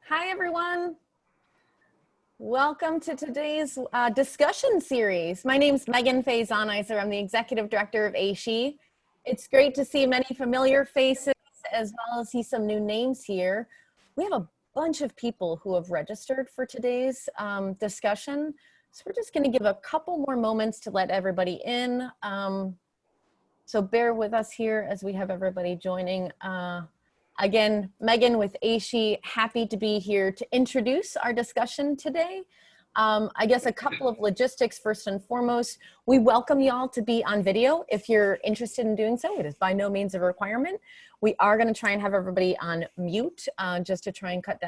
Hi, everyone. Welcome to today's discussion series. My name is Megan Faison-Iser. I'm the Executive Director of AASHE. It's great to see many familiar faces as well as see some new names here. We have a bunch of people who have registered for today's discussion. So we're just going to give a couple more moments to let everybody in. So bear with us here as we have everybody joining. Again, Megan with AASHE, happy to be here to introduce our discussion today. I guess a couple of logistics first and foremost. We welcome y'all to be on video if you're interested in doing so. It is by no means a requirement. We are going to try and have everybody on mute just to try and cut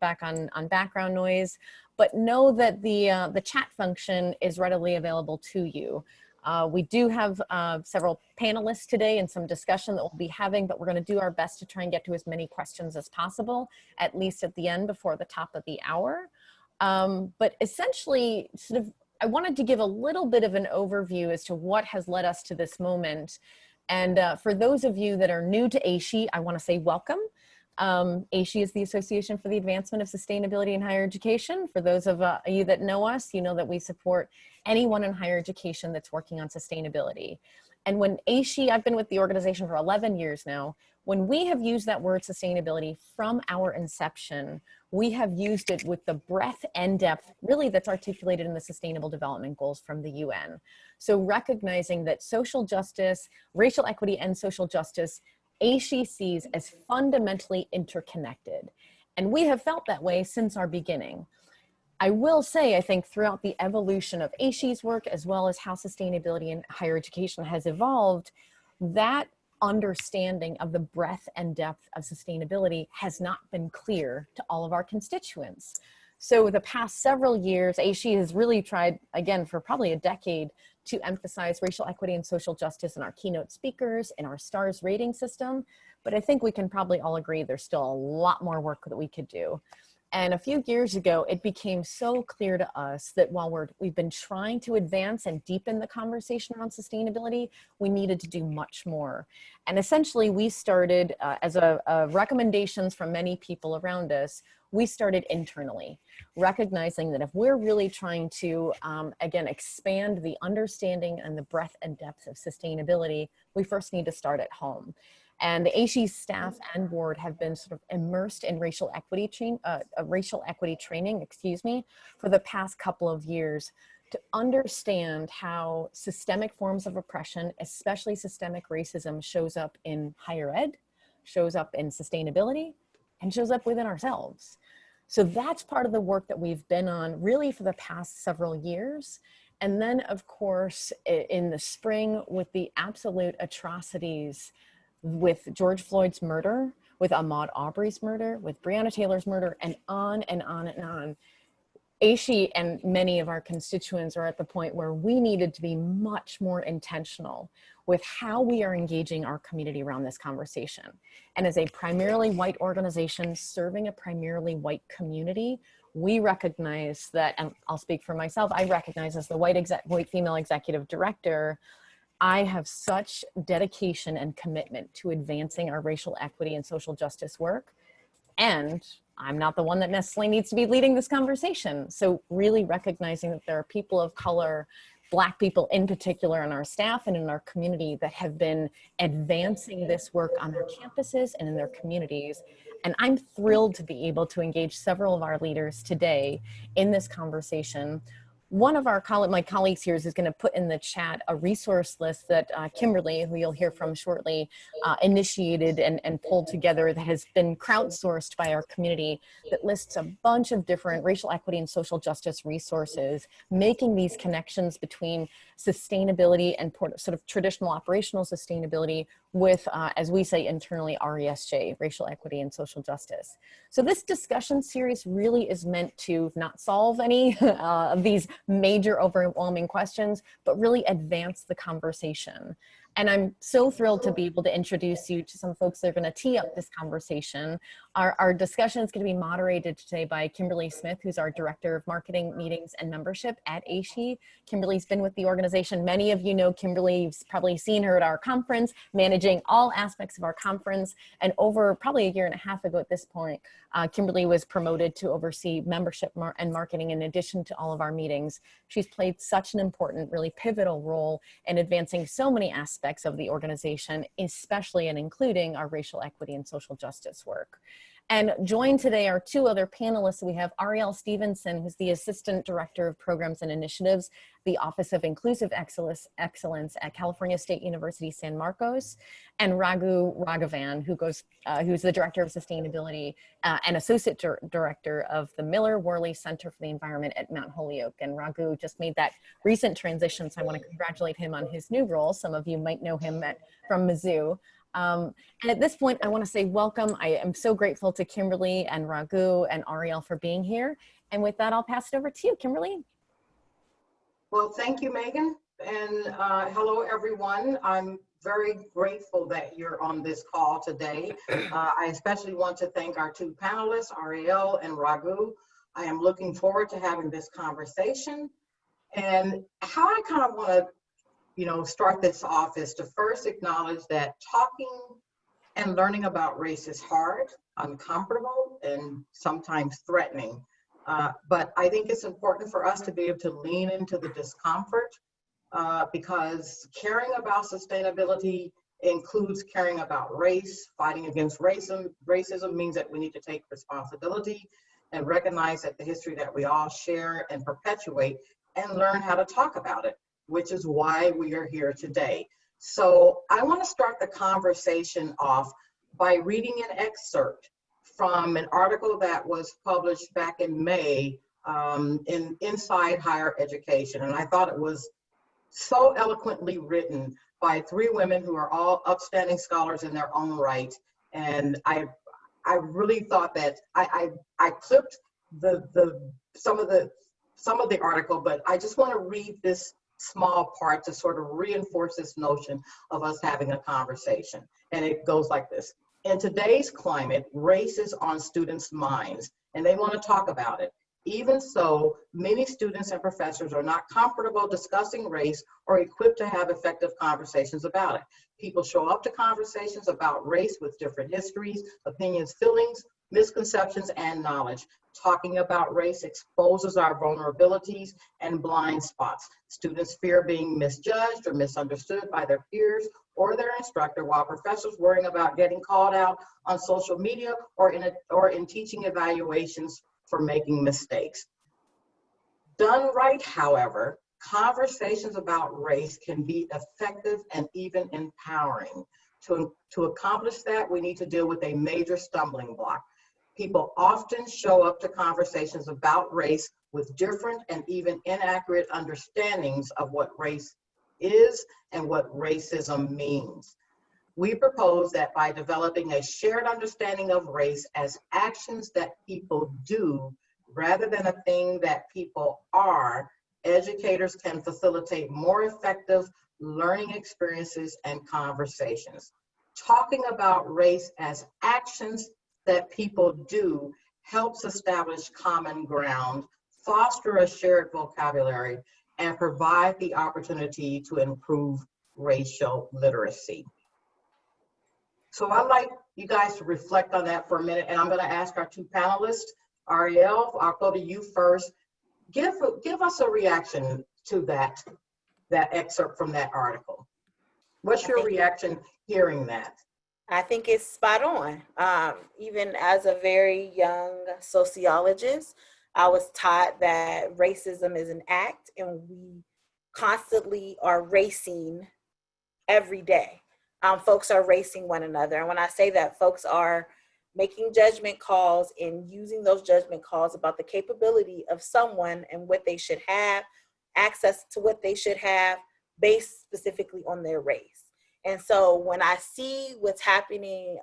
back on background noise. But know that the chat function is readily available to you. We do have several panelists today and some discussion that we'll be having, but we're going to do our best to try and get to as many questions as possible, at least at the end before the top of the hour. But essentially, I wanted to give a little bit of an overview as to what has led us to this moment. And for those of you that are new to AASHE, I want to say welcome. AASHE is the Association for the Advancement of Sustainability in Higher Education. For those of you that know us, you know that we support anyone in higher education that's working on sustainability. And when AASHE, I've been with the organization for 11 years now, when we have used that word sustainability from our inception, we have used it with the breadth and depth really that's articulated in the Sustainable Development Goals from the UN. So recognizing that social justice, racial equity and social justice, AASHE sees as fundamentally interconnected. And we have felt that way since our beginning. I will say, I think throughout the evolution of AASHE's work, as well as how sustainability in higher education has evolved, that understanding of the breadth and depth of sustainability has not been clear to all of our constituents. So the past several years, AASHE has really tried, again, for probably a decade, to emphasize racial equity and social justice in our keynote speakers, in our STARS rating system. But I think we can probably all agree there's still a lot more work that we could do. And a few years ago, it became so clear to us that while we've been trying to advance and deepen the conversation around sustainability, we needed to do much more. And essentially, we started, as recommendations from many people around us, we started internally, recognizing that if we're really trying to, again, expand the understanding and the breadth and depth of sustainability, we first need to start at home. And the AASHE staff and board have been sort of immersed in racial equity training, for the past couple of years to understand how systemic forms of oppression, especially systemic racism, shows up in higher ed, shows up in sustainability, and shows up within ourselves. So that's part of the work that we've been on really for the past several years. And then, of course, in the spring, with the absolute atrocities with George Floyd's murder, with Ahmaud Arbery's murder, with Breonna Taylor's murder, and on and on and on. AASHE and many of our constituents are at the point where we needed to be much more intentional with how we are engaging our community around this conversation. And as a primarily white organization serving a primarily white community, we recognize that, and I'll speak for myself, I recognize as the white female executive director, I have such dedication and commitment to advancing our racial equity and social justice work. And I'm not the one that necessarily needs to be leading this conversation. So really recognizing that there are people of color, Black people in particular on our staff and in our community that have been advancing this work on their campuses and in their communities. And I'm thrilled to be able to engage several of our leaders today in this conversation. One of my colleagues here is going to put in the chat a resource list that Kimberly, who you'll hear from shortly, initiated and pulled together that has been crowdsourced by our community that lists a bunch of different racial equity and social justice resources, making these connections between sustainability and sort of traditional operational sustainability with, as we say internally, RESJ, racial equity and social justice. So this discussion series really is meant to not solve any of these major overwhelming questions, but really advance the conversation. And I'm so thrilled to be able to introduce you to some folks that are going to tee up this conversation. Our discussion is going to be moderated today by Kimberly Smith, who's our Director of Marketing, Meetings, and Membership at AASHE. Kimberly's been with the organization. Many of you know Kimberly. You've probably seen her at our conference, managing all aspects of our conference. And over probably a year and a half ago at this point, Kimberly was promoted to oversee membership and marketing in addition to all of our meetings. She's played such an important, really pivotal role in advancing so many aspects of the organization, especially and including our racial equity and social justice work. And joined today are two other panelists. We have Ariel Stevenson, who's the Assistant Director of Programs and Initiatives, the Office of Inclusive Excellence at California State University, San Marcos, and Raghavan, who's the Director of Sustainability and Associate Director of the Miller Worley Center for the Environment at Mount Holyoke. And Raghu just made that recent transition, so I want to congratulate him on his new role. Some of you might know him from Mizzou. And at this point, I want to say welcome. I am so grateful to Kimberly and Raghu and Ariel for being here. And with that, I'll pass it over to you, Kimberly. Well, thank you, Megan. And hello, everyone. I'm very grateful that you're on this call today. I especially want to thank our two panelists, Ariel and Raghu. I am looking forward to having this conversation. And how I kind of want to start this off is to first acknowledge that talking and learning about race is hard, uncomfortable, and sometimes threatening. But I think it's important for us to be able to lean into the discomfort because caring about sustainability includes caring about race. Fighting against racism means that we need to take responsibility and recognize that the history that we all share and perpetuate and learn how to talk about it, which is why we are here today. So I want to start the conversation off by reading an excerpt from an article that was published back in May in Inside Higher Education. And I thought it was so eloquently written by three women who are all upstanding scholars in their own right. And I really thought that I clipped some of the article, but I just want to read this small part to sort of reinforce this notion of us having a conversation. And it goes like this. In today's climate, race is on students' minds and they want to talk about it. Even so, many students and professors are not comfortable discussing race or equipped to have effective conversations about it. People show up to conversations about race with different histories, opinions, feelings, misconceptions, and knowledge. Talking about race exposes our vulnerabilities and blind spots. Students fear being misjudged or misunderstood by their peers or their instructor, while professors worrying about getting called out on social media or in teaching evaluations for making mistakes. Done right, however, conversations about race can be effective and even empowering. To accomplish that, we need to deal with a major stumbling block. People often show up to conversations about race with different and even inaccurate understandings of what race is and what racism means. We propose that by developing a shared understanding of race as actions that people do rather than a thing that people are, educators can facilitate more effective learning experiences and conversations. Talking about race as actions that people do helps establish common ground, foster a shared vocabulary, and provide the opportunity to improve racial literacy. So I'd like you guys to reflect on that for a minute, and I'm going to ask our two panelists. Ariel, I'll go to you first. Give us a reaction to that excerpt from that article. What's your reaction hearing that? I think it's spot on. Even as a very young sociologist, I was taught that racism is an act and we constantly are racing every day. Folks are racing one another. And when I say that, folks are making judgment calls and using those judgment calls about the capability of someone and what they should have, access to what they should have based specifically on their race. And so when I see what's happening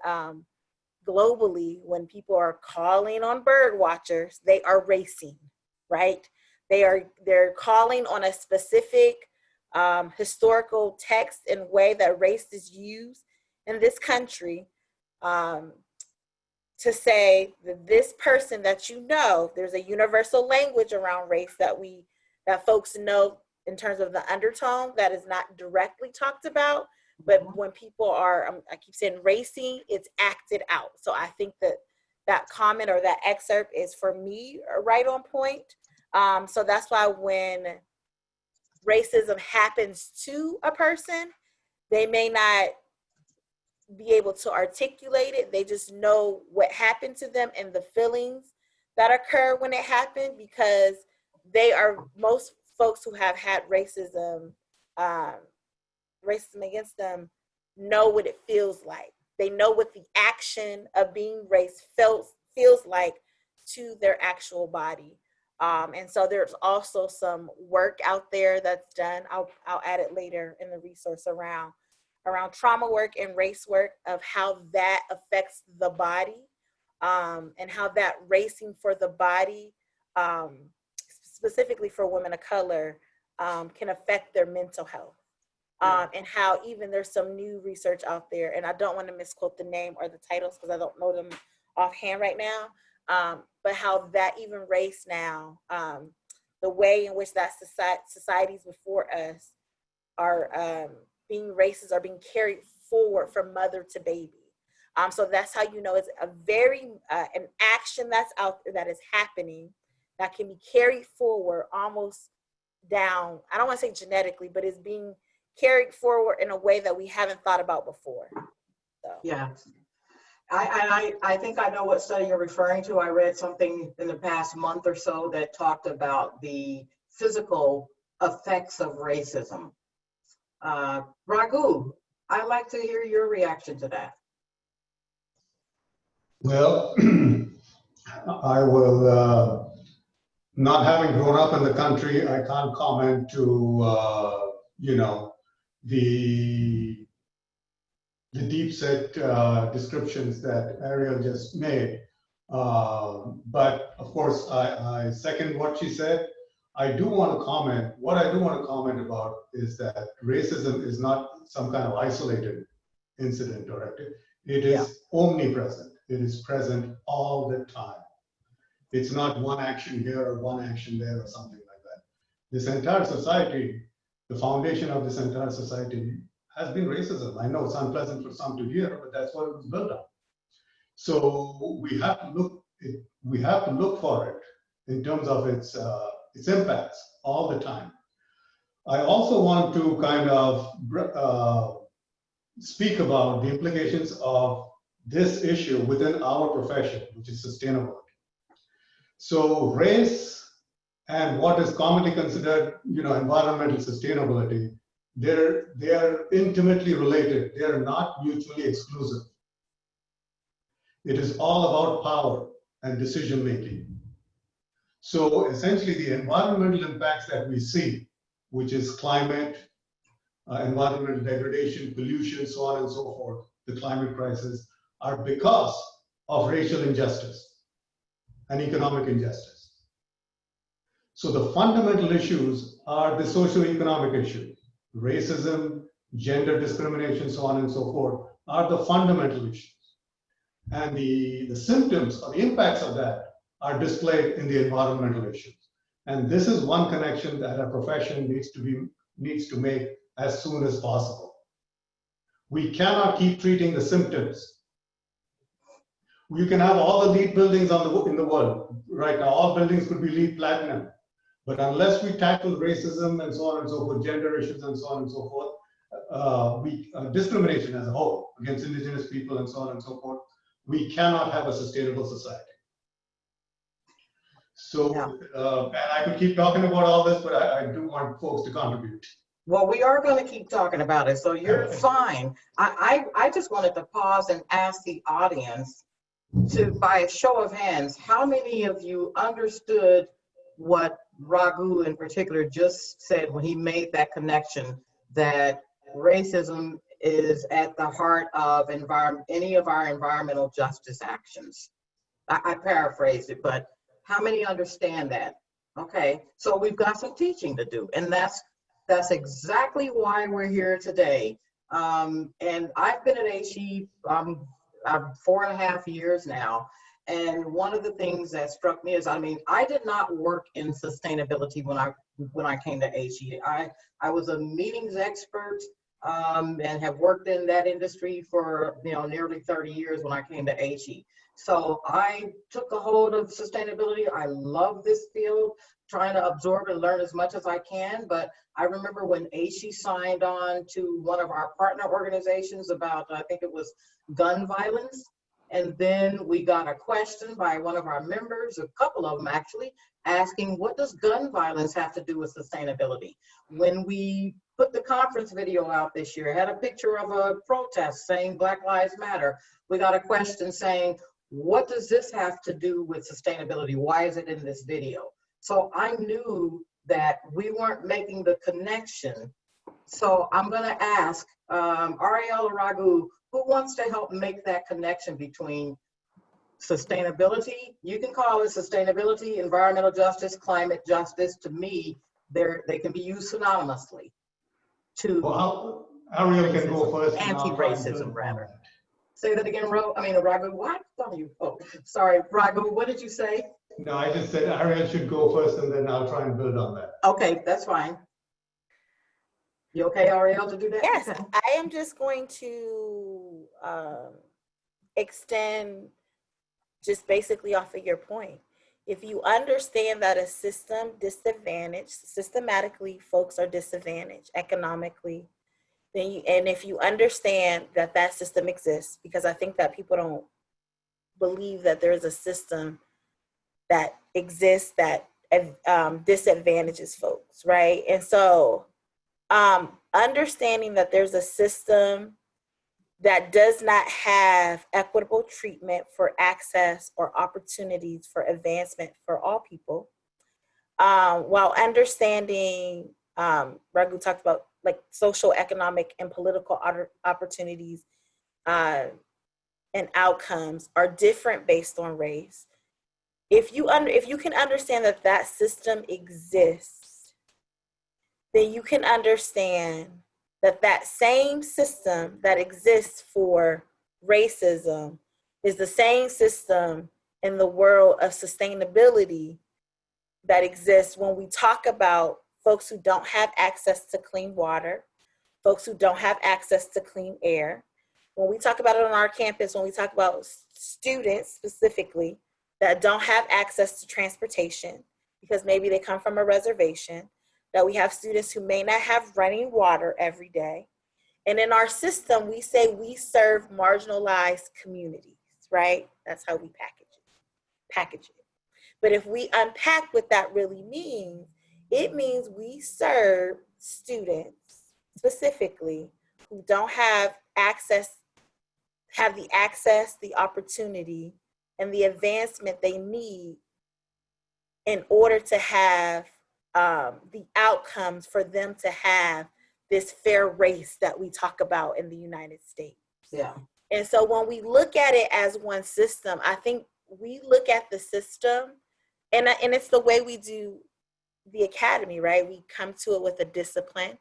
globally, when people are calling on bird watchers, they are racing, right? They're calling on a specific historical text and way that race is used in this country, to say that this person that you know, there's a universal language around race that folks know in terms of the undertone that is not directly talked about, but when people are, I keep saying racing, it's acted out. So I think that comment or that excerpt is, for me, right on point. So that's why when racism happens to a person, they may not be able to articulate it. They just know what happened to them and the feelings that occur when it happened, because most folks who have had racism against them know what it feels like. They know what the action of being race feels like to their actual body. And so there's also some work out there that's done. I'll add it later in the resource around trauma work and race work, of how that affects the body, and how that racing for the body, specifically for women of color, can affect their mental health. And how even there's some new research out there, and I don't want to misquote the name or the titles because I don't know them offhand right now, but how that even race now, the way in which that societies before us are being racist, are being carried forward from mother to baby. So that's how you know it's a very, an action that's out there that is happening that can be carried forward almost down, I don't want to say genetically, but it's being carried forward in a way that we haven't thought about before. So. Yeah. I think I know what study you're referring to. I read something in the past month or so that talked about the physical effects of racism. Raghu, I'd like to hear your reaction to that. Well, I will, not having grown up in the country, I can't comment to, the deep set descriptions that Ariel just made. But of course, I second what she said. I do want to comment, what I do want to comment about is that racism is not some kind of isolated incident or activity. It is omnipresent. It is present all the time. It's not one action here or one action there or something like that. This entire society, the foundation of this entire society has been racism. I know it's unpleasant for some to hear, but that's what it was built on. So we have to look for it in terms of its impacts all the time. I also want to kind of speak about the implications of this issue within our profession, which is sustainability. So race and what is commonly considered, environmental sustainability, they are intimately related. They are not mutually exclusive. It is all about power and decision making. So essentially the environmental impacts that we see, which is climate, environmental degradation, pollution, so on and so forth, the climate crisis, are because of racial injustice and economic injustice. So the fundamental issues are the socio-economic issues. Racism, gender discrimination, so on and so forth, are the fundamental issues. And the symptoms or the impacts of that are displayed in the environmental issues. And this is one connection that a profession needs to make as soon as possible. We cannot keep treating the symptoms. You can have all the LEED buildings in the world right now. All buildings could be LEED Platinum. But unless we tackle racism and so on and so forth, gender issues and so on and so forth, discrimination as a whole against indigenous people and so on and so forth, we cannot have a sustainable society. So, and I could keep talking about all this, but I do want folks to contribute. Well, we are going to keep talking about it, so you're fine. I just wanted to pause and ask the audience by a show of hands, how many of you understood what Raghu in particular just said when he made that connection, that racism is at the heart of any of our environmental justice actions? I paraphrased it, but how many understand that? Okay, so we've got some teaching to do, and that's That's exactly why we're here today. And I've been at AASHE I'm 4.5 years now. And one of the things that struck me is, I mean, I did not work in sustainability when I came to AASHE. I was a meetings expert and have worked in that industry for nearly 30 years when I came to AASHE. So I took a hold of sustainability. I love this field, trying to absorb and learn as much as I can. But I remember when AASHE signed on to one of our partner organizations about, I think it was gun violence. And then we got a question by one of our members, a couple of them actually, asking, what does gun violence have to do with sustainability? When we put the conference video out this year, had a picture of a protest saying Black Lives Matter, we got a question saying, what does this have to do with sustainability? Why is it in this video? So I knew that we weren't making the connection. So I'm going to ask Ariel or Raghu, who wants to help make that connection between sustainability? You can call it sustainability, environmental justice, climate justice. To me, they can be used synonymously. Well, Ariel can go first. Anti-racism, rather. Say that again, Raghu. What? Oh, sorry, Raghu. What did you say? No, I just said Ariel should go first, and then I'll try and build on that. Okay, that's fine. You okay, Ariel, to do that? Yes, Okay. I am just going to extend just basically off of your point. If you understand that a system systematically folks are disadvantaged economically, then and if you understand that that system exists, because I think that people don't believe that there is a system that exists that disadvantages folks, right? And so understanding that there's a system that does not have equitable treatment for access or opportunities for advancement for all people, while understanding, Raghu talked about like social, economic, and political opportunities and outcomes are different based on race. If you can understand that that system exists, then you can understand that that same system that exists for racism is the same system in the world of sustainability that exists when we talk about folks who don't have access to clean water, folks who don't have access to clean air. When we talk about it on our campus, when we talk about students specifically that don't have access to transportation because maybe they come from a reservation, that we have students who may not have running water every day. And in our system, we say we serve marginalized communities, right? That's how we package it. But if we unpack what that really means, it means we serve students specifically who don't have the access, the opportunity, and the advancement they need in order to have the outcomes for them to have this fair race that we talk about in the United States. Yeah. And so when we look at it as one system, I think we look at the system, and it's the way we do the academy, right? We come to it with a discipline.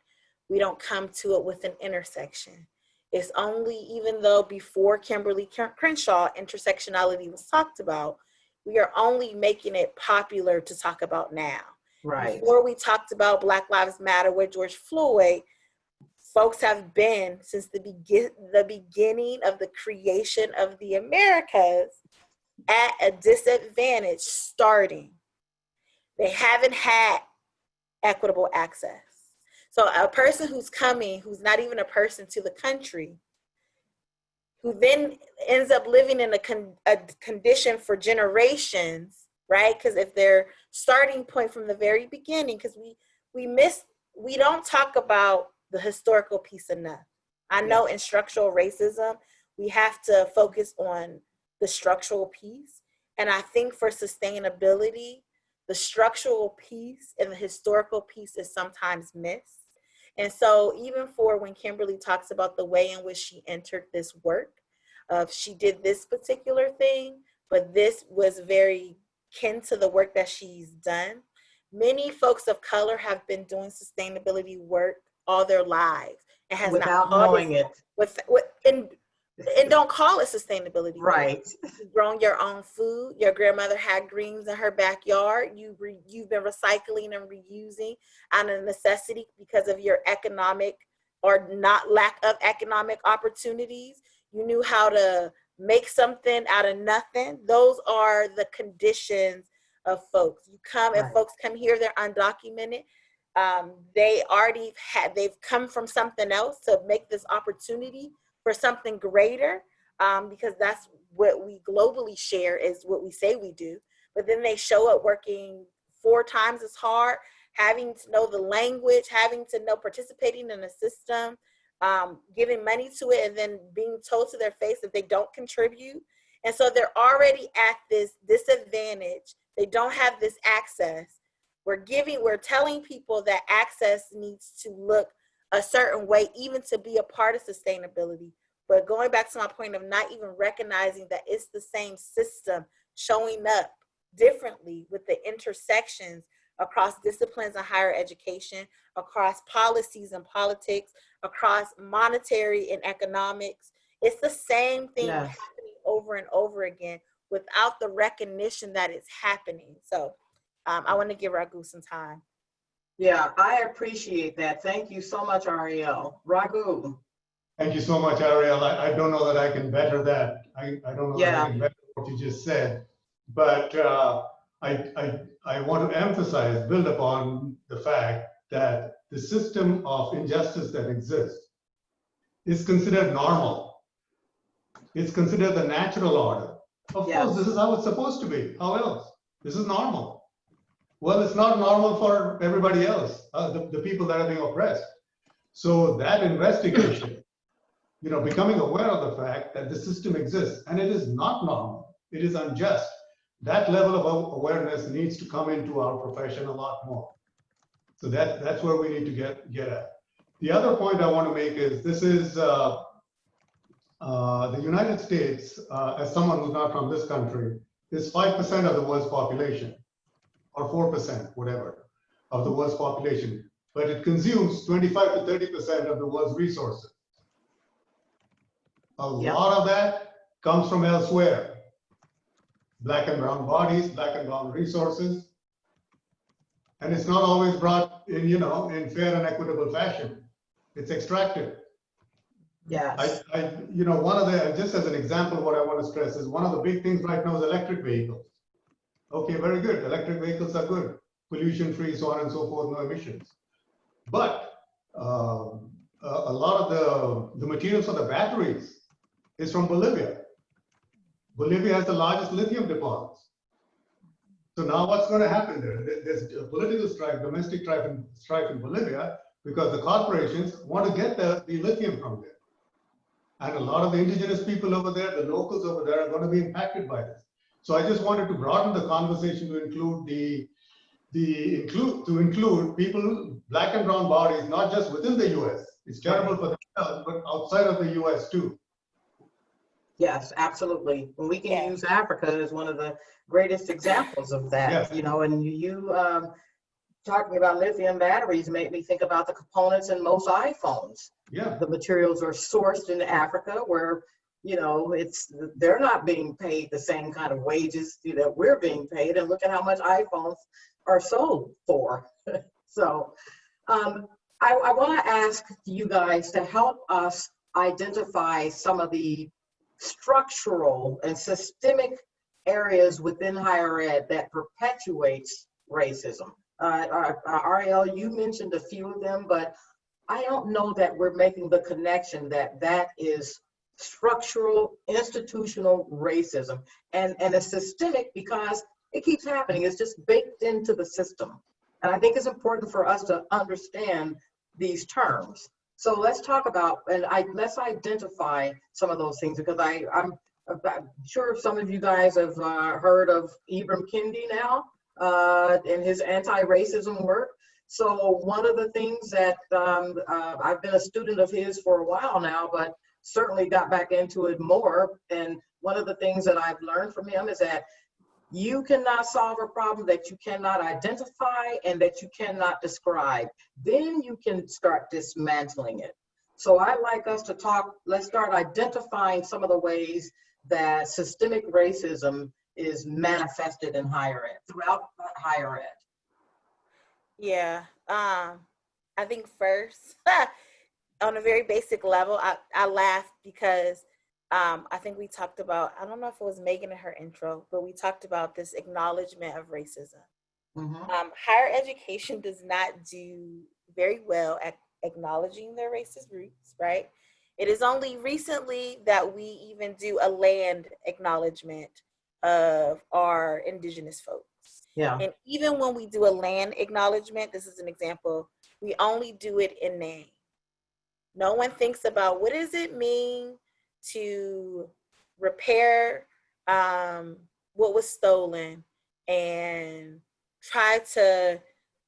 We don't come to it with an intersection. It's only, even though before Kimberly Crenshaw, intersectionality was talked about, we are only making it popular to talk about now. Right. Before we talked about Black Lives Matter with George Floyd, folks have been since the beginning of the creation of the Americas at a disadvantage starting. They haven't had equitable access. So a person who's coming, who's not even a person to the country, who then ends up living in a condition for generations, right? Because if their starting point from the very beginning, because we don't talk about the historical piece enough. I know in structural racism, we have to focus on the structural piece. And I think for sustainability, the structural piece and the historical piece is sometimes missed. And so even for when Kimberly talks about the way in which she entered this work, she did this particular thing, but this was very kin to the work that she's done. Many folks of color have been doing sustainability work all their lives and has without not knowing it. And don't call it sustainability work. Right. You've grown your own food. Your grandmother had greens in her backyard. You've been recycling and reusing out of necessity because of your economic or not lack of economic opportunities. You knew how to make something out of nothing. Those are the conditions of folks. You come, Right. if folks come here, they're undocumented. They've come from something else to make this opportunity for something greater, because that's what we globally share is what we say we do. But then they show up working 4 times as hard, having to know the language, having to know, participating in a system, giving money to it, and then being told to their face that they don't contribute. And so they're already at this disadvantage. They don't have this access. We're telling people that access needs to look a certain way, even to be a part of sustainability. But going back to my point of not even recognizing that it's the same system showing up differently with the intersections across disciplines in higher education, across policies and politics, across monetary and economics. It's the same thing happening over and over again without the recognition that it's happening. So I want to give Raghu some time. Yeah, I appreciate that. Thank you so much, Ariel. Raghu. Thank you so much, Ariel. I don't know that I can better that. I don't know that I can better what you just said, but I want to emphasize, build upon the fact that the system of injustice that exists is considered normal. It's considered the natural order. Of course, this is how it's supposed to be. How else? This is normal. Well, it's not normal for everybody else, the people that are being oppressed. So that investigation, becoming aware of the fact that the system exists and it is not normal, it is unjust. That level of awareness needs to come into our profession a lot more. So that's where we need to get at. The other point I want to make is this is the United States, as someone who's not from this country, is 5% of the world's population, or 4%, whatever, of the world's population. But it consumes 25 to 30% of the world's resources. A lot of that comes from elsewhere. Black and brown bodies, black and brown resources. And it's not always brought in, in fair and equitable fashion. It's extracted. Yes. One of the, just as an example, what I want to stress is one of the big things right now is electric vehicles. Okay, very good. Electric vehicles are good. Pollution-free, so on and so forth, no emissions. But a lot of the materials for the batteries is from Bolivia. Bolivia has the largest lithium deposits. So now what's going to happen there? There's a political strife, domestic strife in Bolivia, because the corporations want to get the lithium from there. And a lot of the indigenous people over there, the locals over there, are going to be impacted by this. So I just wanted to broaden the conversation to include include people, black and brown bodies, not just within the U.S. It's terrible for themselves, but outside of the U.S. too. Yes, absolutely. And we can use Africa as one of the greatest examples of that. And you talking about lithium batteries made me think about the components in most iPhones. Yeah. The materials are sourced in Africa where, they're not being paid the same kind of wages that we're being paid. And look at how much iPhones are sold for. So I want to ask you guys to help us identify some of the structural and systemic areas within higher ed that perpetuates racism. Ariel, you mentioned a few of them, but I don't know that we're making the connection that is structural, institutional racism. And it's systemic because it keeps happening. It's just baked into the system. And I think it's important for us to understand these terms. So let's talk about, let's identify some of those things, because I'm sure some of you guys have heard of Ibram Kendi now and his anti-racism work. So one of the things that I've been a student of his for a while now, but certainly got back into it more. And one of the things that I've learned from him is that You cannot solve a problem that you cannot identify and that you cannot describe. Then you can start dismantling it. So I'd like us to talk, let's start identifying some of the ways that systemic racism is manifested in higher ed, throughout higher ed. Yeah. I think first, on a very basic level, I laughed because I think we talked about, I don't know if it was Megan in her intro, but we talked about this acknowledgement of racism. Higher education does not do very well at acknowledging their racist roots, right? It is only recently that we even do a land acknowledgement of our indigenous folks. Yeah. And even when we do a land acknowledgement, this is an example, we only do it in name. No one thinks about what does it mean to repair what was stolen and try to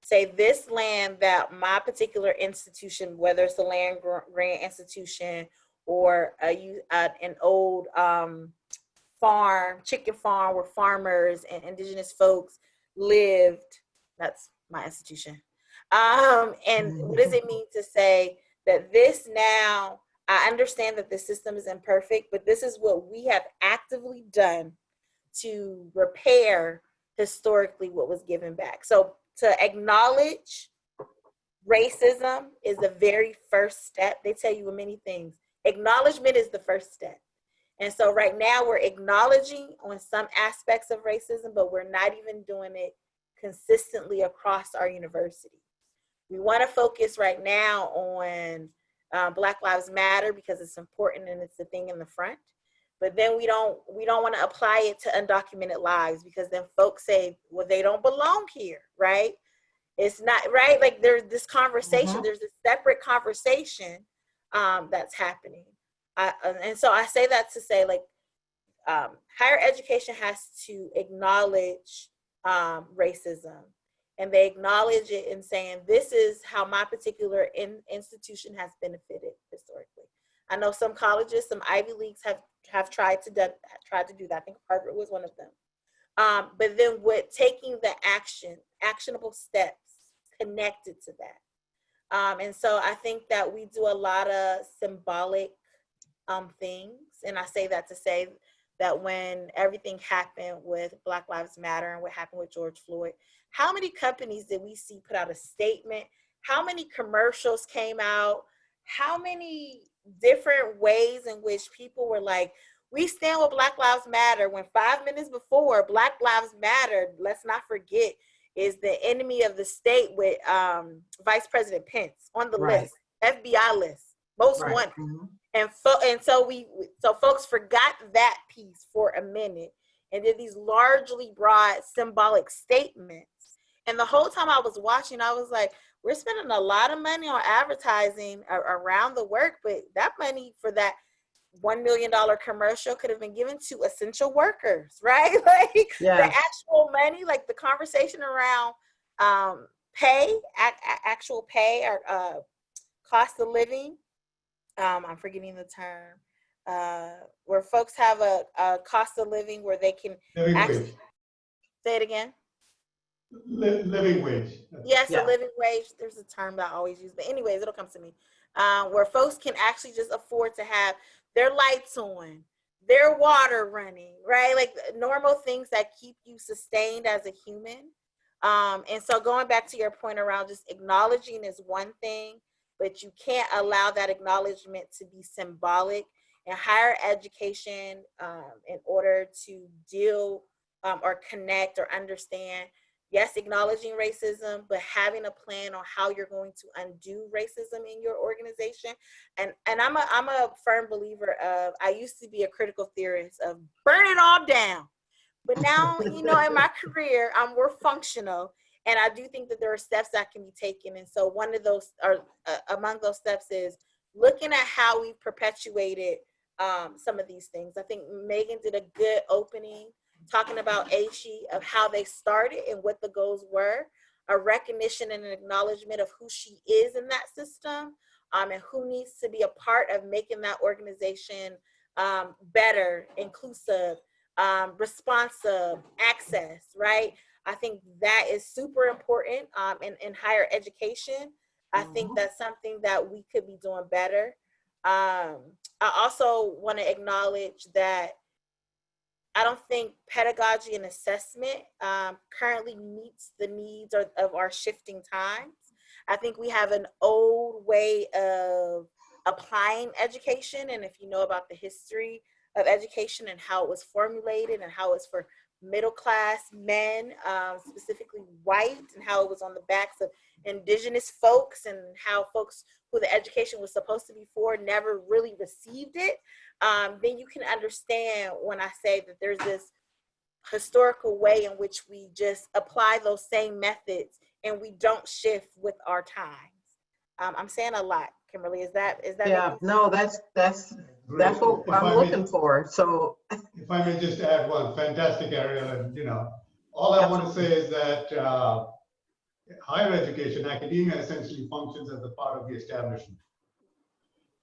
say this land that my particular institution, whether it's a land grant institution or an old chicken farm where farmers and indigenous folks lived, that's my institution. And what does it mean to say that this now, I understand that the system is imperfect, but this is what we have actively done to repair historically what was given back. So to acknowledge racism is the very first step. They tell you many things. Acknowledgement is the first step. And so right now we're acknowledging on some aspects of racism, but we're not even doing it consistently across our university. We want to focus right now on Black Lives Matter because it's important and it's the thing in the front. But then we don't want to apply it to undocumented lives because then folks say, well, they don't belong here, right? It's not right. Like there's this conversation, there's a separate conversation that's happening. And so I say that to say like higher education has to acknowledge racism. And they acknowledge it in saying, this is how my particular institution has benefited historically. I know some colleges, some Ivy Leagues have tried to do that. I think Harvard was one of them. But then with taking the actionable steps connected to that. And so I think that we do a lot of symbolic things. And I say that to say that when everything happened with Black Lives Matter and what happened with George Floyd, how many companies did we see put out a statement? How many commercials came out? How many different ways in which people were like, we stand with Black Lives Matter, when 5 minutes before Black Lives Matter, let's not forget, is the enemy of the state with Vice President Pence on the list, FBI list, most wanted. And so folks forgot that piece for a minute and did these largely broad symbolic statements. And the whole time I was watching, I was like, we're spending a lot of money on advertising around the work, but that money for that $1 million commercial could have been given to essential workers, right? Like the actual money, like the conversation around actual pay or cost of living. I'm forgetting the term, where folks have a cost of living where they can actually, say it again. Living wage. Yes, a living wage. There's a term that I always use, but anyways, it'll come to me. Where folks can actually just afford to have their lights on, their water running, right? Like normal things that keep you sustained as a human. And so going back to your point around just acknowledging is one thing, but you can't allow that acknowledgement to be symbolic. And higher education, in order to deal or connect or understand, yes, acknowledging racism, but having a plan on how you're going to undo racism in your organization. And I'm a firm believer of, I used to be a critical theorist of burn it all down. But now, in my career, I'm more functional. And I do think that there are steps that can be taken. And so one of those, or among those steps, is looking at how we've perpetuated some of these things. I think Megan did a good opening talking about AASHE, of how they started and what the goals were, a recognition and an acknowledgement of who she is in that system, and who needs to be a part of making that organization better, inclusive, responsive access, right? I think that is super important in higher education. I think that's something that we could be doing better. I also want to acknowledge that I don't think pedagogy and assessment currently meets the needs of our shifting times. I think we have an old way of applying education, and if you know about the history of education and how it was formulated and how it's for middle class men, specifically white, and how it was on the backs of indigenous folks, and how folks who the education was supposed to be for never really received it, then you can understand when I say that there's this historical way in which we just apply those same methods and we don't shift with our times. I'm saying a lot, Kimberly. Is that Yeah, no, that's what If I'm I may- looking for. So If I may just add one, fantastic, Ariel, and all I want to say is that higher education, academia essentially functions as a part of the establishment.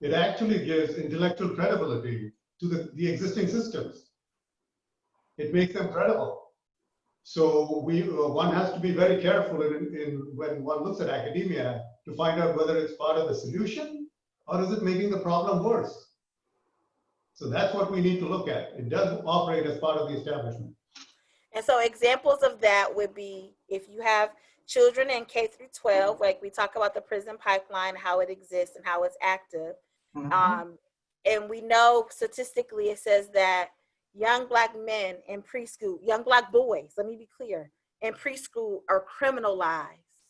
It actually gives intellectual credibility to the existing systems. It makes them credible. So one has to be very careful in when one looks at academia to find out whether it's part of the solution or is it making the problem worse. So that's what we need to look at. It does operate as part of the establishment. And so examples of that would be if you have children in K through 12, like we talk about the prison pipeline, how it exists and how it's active. And we know statistically it says that young Black men in preschool, young Black boys, let me be clear, in preschool are criminalized,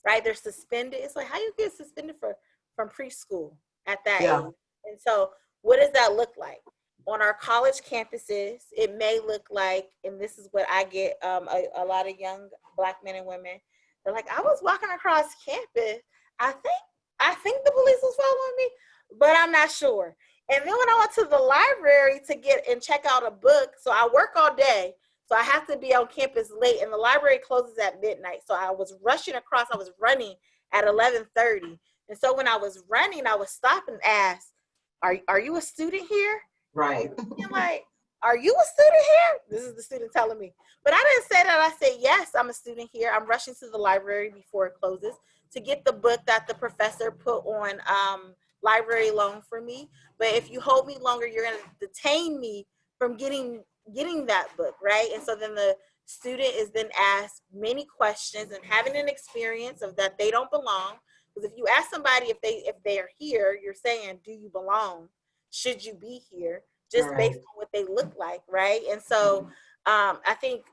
right? They're suspended. It's like, how you get suspended from preschool at that age? And so what does that look like? On our college campuses, it may look like, and this is what I get a lot of young Black men and women, they're like, I was walking across campus. I think the police was following me, but I'm not sure. And then when I went to the library to get and check out a book, so I work all day, so I have to be on campus late, and the library closes at midnight. So I was rushing across, I was running at 11:30. And so when I was running, I would stop and ask, are you a student here? right. And like, are you a student here? This is the student telling me. But I didn't say that. I said, yes, I'm a student here. I'm rushing to the library before it closes to get the book that the professor put on library loan for me. But if you hold me longer, you're going to detain me from getting that book, right? And so then the student is then asked many questions and having an experience of that they don't belong. Because if you ask somebody if they are here, you're saying, do you belong? Should you be here? Just based on what they look like, right? And so I think,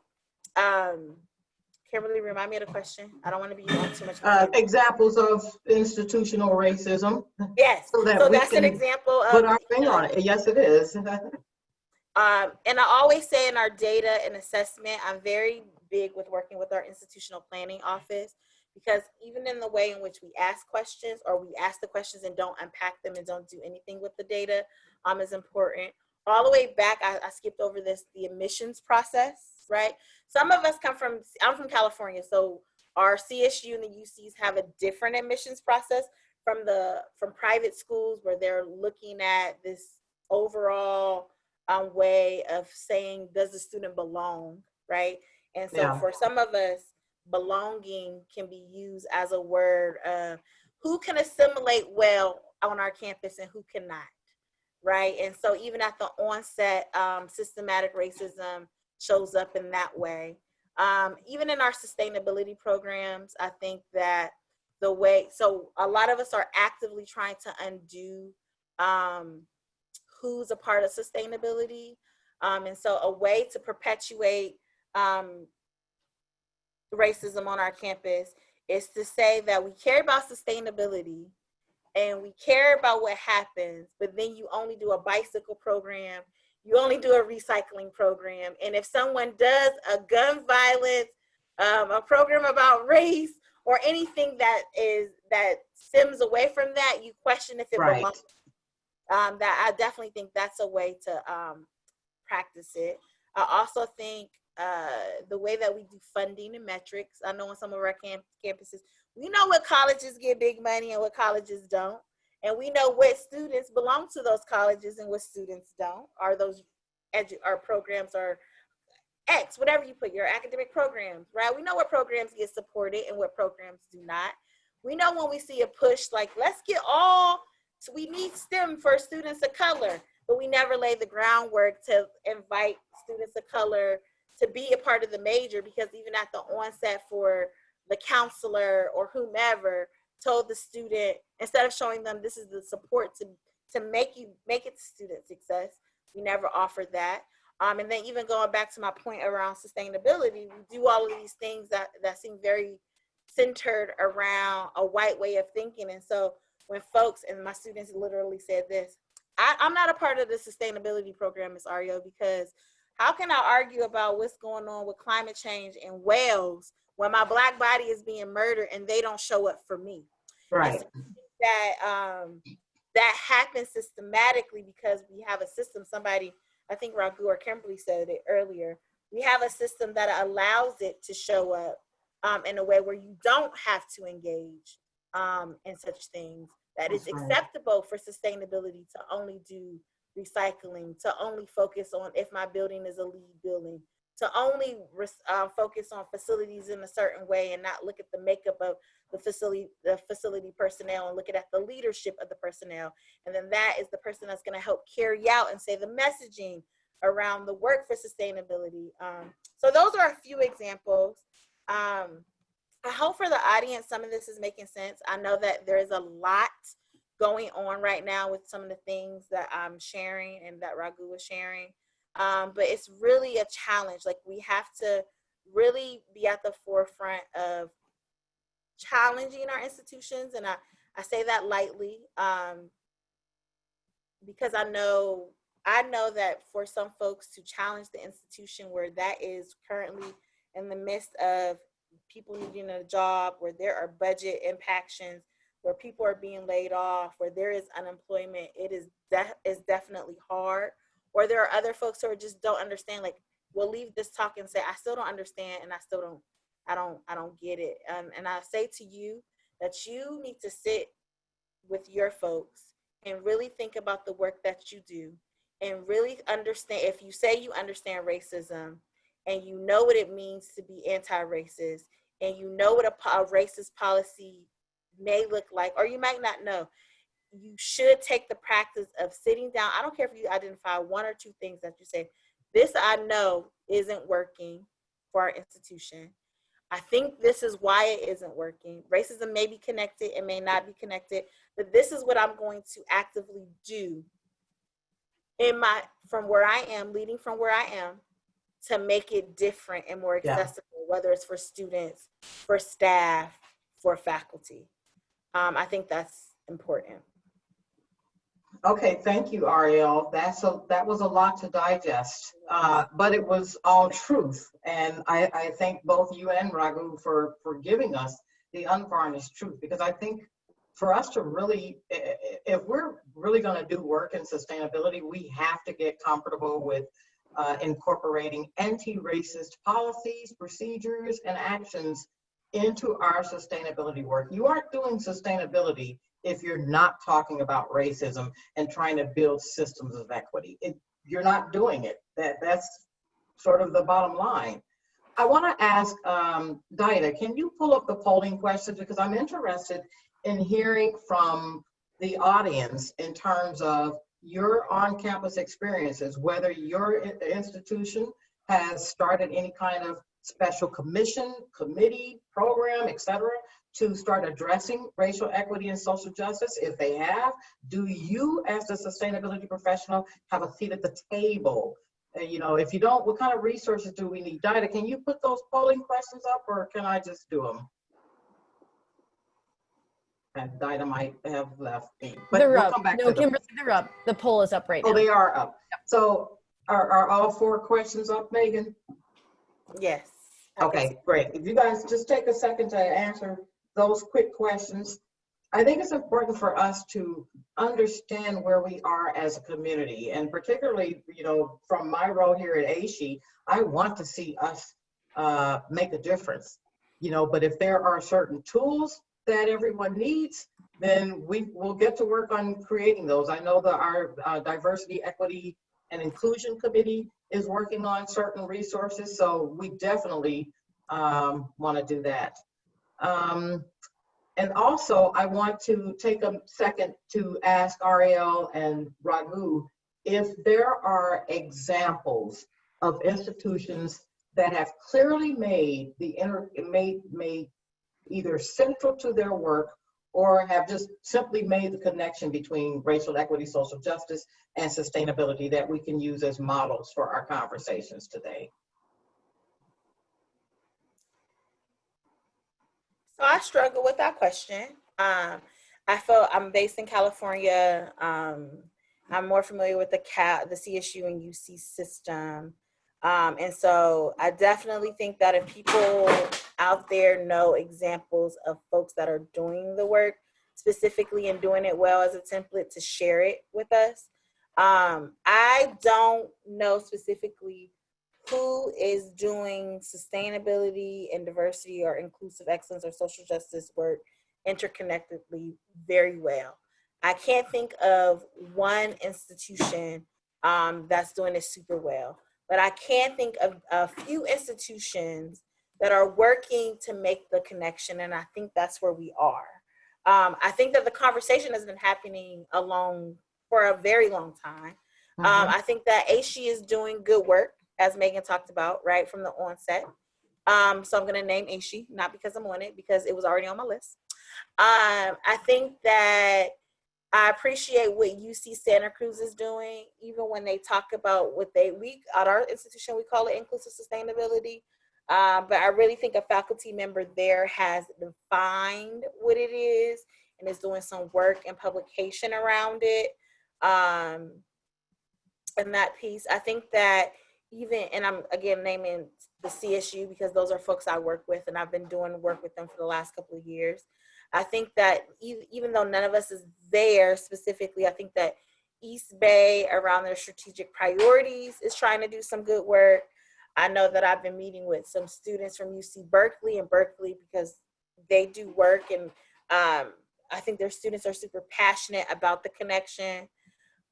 Kimberly, remind me of the question. I don't want to be on too much. Examples of institutional racism. Yes, so that's an example of put our finger on it. Yes, it is. And I always say in our data and assessment, I'm very big with working with our institutional planning office, because even in the way in which we ask questions, or we ask the questions and don't unpack them and don't do anything with the data, is important. All the way back, I skipped over this, the admissions process, right? Some of us I'm from California, so our CSU and the UCs have a different admissions process from private schools, where they're looking at this overall way of saying, does the student belong, right? And so for some of us, belonging can be used as a word of who can assimilate well on our campus and who cannot, right? And so even at the onset, systematic racism shows up in that way. Even in our sustainability programs, I think that so a lot of us are actively trying to undo who's a part of sustainability. And so a way to perpetuate racism on our campus is to say that we care about sustainability and we care about what happens, but then you only do a bicycle program, you only do a recycling program. And if someone does a gun violence, a program about race, or anything that stems away from that, you question if it belongs. That I definitely think that's a way to practice it. I also think the way that we do funding and metrics. I know on some of our campuses, we know what colleges get big money and what colleges don't. And we know what students belong to those colleges and what students don't, or those our programs are X, whatever you put, your academic programs, right? We know what programs get supported and what programs do not. We know when we see a push, like, let's get all, so we need STEM for students of color, but we never lay the groundwork to invite students of color to be a part of the major, because even at the onset for the counselor or whomever told the student, instead of showing them this is the support to make it to student success, we never offered that. And then even going back to my point around sustainability, we do all of these things that seem very centered around a white way of thinking. And so when folks, and my students literally said this, I'm not a part of the sustainability program, Ms. Ariel, because how can I argue about what's going on with climate change in Wales when my Black body is being murdered and they don't show up for me? Right. So that happens systematically because we have a system. Somebody, I think Raghu or Kimberly said it earlier, we have a system that allows it to show up in a way where you don't have to engage in such things. That is acceptable for sustainability to only do recycling, to only focus on if my building is a LEED building, to only focus on facilities in a certain way and not look at the makeup of the facility personnel and look at the leadership of the personnel. And then that is the person that's going to help carry out and say the messaging around the work for sustainability. So those are a few examples. I hope for the audience, some of this is making sense. I know that there is a lot going on right now with some of the things that I'm sharing and that Raghu was sharing. But it's really a challenge. Like, we have to really be at the forefront of challenging our institutions. And I say that lightly because I know that for some folks to challenge the institution where that is currently in the midst of people needing a job, where there are budget impactions, where people are being laid off, where there is unemployment, it is definitely hard. Or there are other folks who are just don't understand, like, we'll leave this talk and say, I still don't understand, and I don't get it. And I say to you that you need to sit with your folks and really think about the work that you do and really understand. If you say you understand racism and you know what it means to be anti-racist and you know what a racist policy may look like, or you might not know, you should take the practice of sitting down. I don't care if you identify one or two things that you say, this I know isn't working for our institution. I think this is why it isn't working. Racism may be connected, it may not be connected, but this is what I'm going to actively do from where I am, leading from where I am, to make it different and more accessible, whether it's for students, for staff, for faculty. I think that's important. Okay, thank you, Ariel. That was a lot to digest, but it was all truth. And I thank both you and Raghu for giving us the unvarnished truth, because I think for us to really, if we're really going to do work in sustainability, we have to get comfortable with incorporating anti-racist policies, procedures, and actions into our sustainability work. You aren't doing sustainability if you're not talking about racism and trying to build systems of equity. You're not doing it. That's sort of the bottom line. I want to ask Daida, can you pull up the polling questions? Because I'm interested in hearing from the audience in terms of your on-campus experiences, whether your institution has started any kind of special commission, committee, program, etc., to start addressing racial equity and social justice. If they have, do you as the sustainability professional have a seat at the table? You know, if you don't, what kind of resources do we need? Daida, can you put those polling questions up, or can I just do them? And Daida might have left me, but They're we'll up. come back No, to them. Kimberly, they're up. The poll is up right now. Oh, they are up. So are all 4 questions up, Megan? Yes. Okay, great. If you guys just take a second to answer those quick questions. I think it's important for us to understand where we are as a community, and particularly, you know, from my role here at AASHE, I want to see us make a difference, you know, but if there are certain tools that everyone needs, then we will get to work on creating those. I know that our Diversity, Equity, and Inclusion Committee is working on certain resources, so we definitely want to do that. And also, I want to take a second to ask Ariel and Raghu if there are examples of institutions that have clearly made made either central to their work or have just simply made the connection between racial equity, social justice, and sustainability that we can use as models for our conversations today. So I struggle with that question. I feel I'm based in California. I'm more familiar with the CSU and UC system. And so I definitely think that if people out there know examples of folks that are doing the work specifically and doing it well as a template, to share it with us. I don't know specifically who is doing sustainability and diversity or inclusive excellence or social justice work interconnectedly very well. I can't think of one institution that's doing it super well, but I can think of a few institutions that are working to make the connection, and I think that's where we are. I think that the conversation has been happening along for a very long time. I think that AASHE is doing good work, as Megan talked about, right from the onset. So I'm going to name AASHE, not because I'm on it, because it was already on my list. I think that I appreciate what UC Santa Cruz is doing, even when they talk about what we at our institution, we call it inclusive sustainability. But I really think a faculty member there has defined what it is and is doing some work and publication around it. And that piece, I think that even, and I'm again naming the CSU because those are folks I work with and I've been doing work with them for the last couple of years. I think that even though none of us is there specifically, I think that East Bay around their strategic priorities is trying to do some good work. I know that I've been meeting with some students from UC Berkeley and Berkeley because they do work, and I think their students are super passionate about the connection.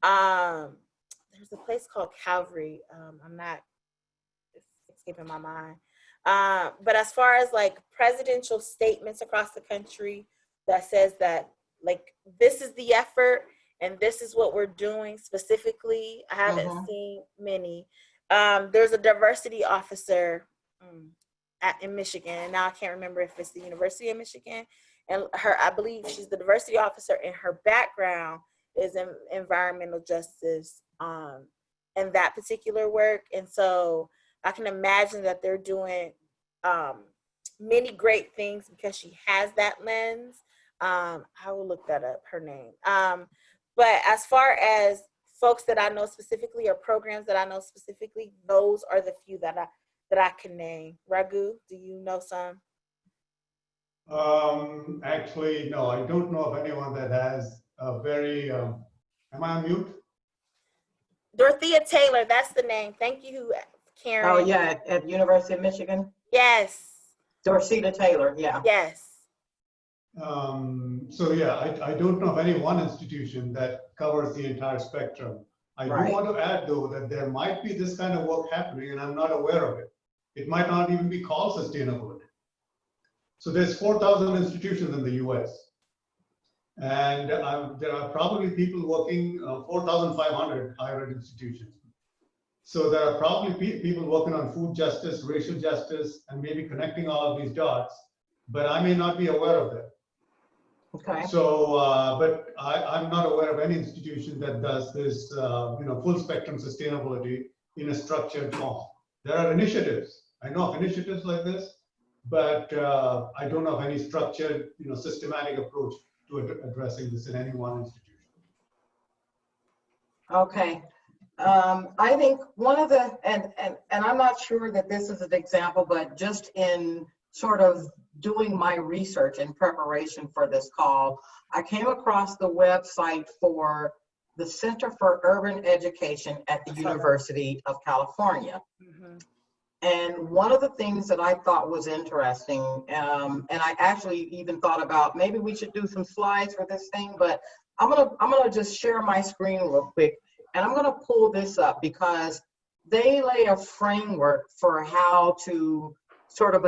There's a place called Calvary. I'm not escaping my mind. But as far as like presidential statements across the country that says that like this is the effort and this is what we're doing specifically, I haven't seen many. There's a diversity officer in Michigan, and now I can't remember if it's the University of Michigan, and I believe she's the diversity officer, and her background is in environmental justice and that particular work. And so I can imagine that they're doing many great things because she has that lens. I will look that up, her name. But as far as folks that I know specifically or programs that I know specifically, those are the few that I can name. Raghu, do you know some? Actually, no, I don't know of anyone that has a very, am I on mute? Dorothea Taylor, that's the name. Thank you, Karen. Oh yeah, at University of Michigan? Yes. Dorceta Taylor, yeah. Yes. So yeah, I don't know of any one institution that covers the entire spectrum. I do want to add though that there might be this kind of work happening and I'm not aware of it. It might not even be called sustainability. So there's 4,000 institutions in the US. And there are probably people working 4,500 higher ed institutions. So there are probably people working on food justice, racial justice, and maybe connecting all of these dots, but I may not be aware of that. Okay. So, but I'm not aware of any institution that does this, full spectrum sustainability in a structured form. There are initiatives. I know of initiatives like this, but I don't know of any structured, systematic approach to addressing this in any one institution. Okay. I think one of the, and I'm not sure that this is an example, but just in sort of doing my research in preparation for this call, I came across the website for the Center for Urban Education at the University of California. And one of the things that I thought was interesting, and I actually even thought about maybe we should do some slides for this thing, but I'm gonna just share my screen real quick, and I'm gonna pull this up because they lay a framework for how to sort of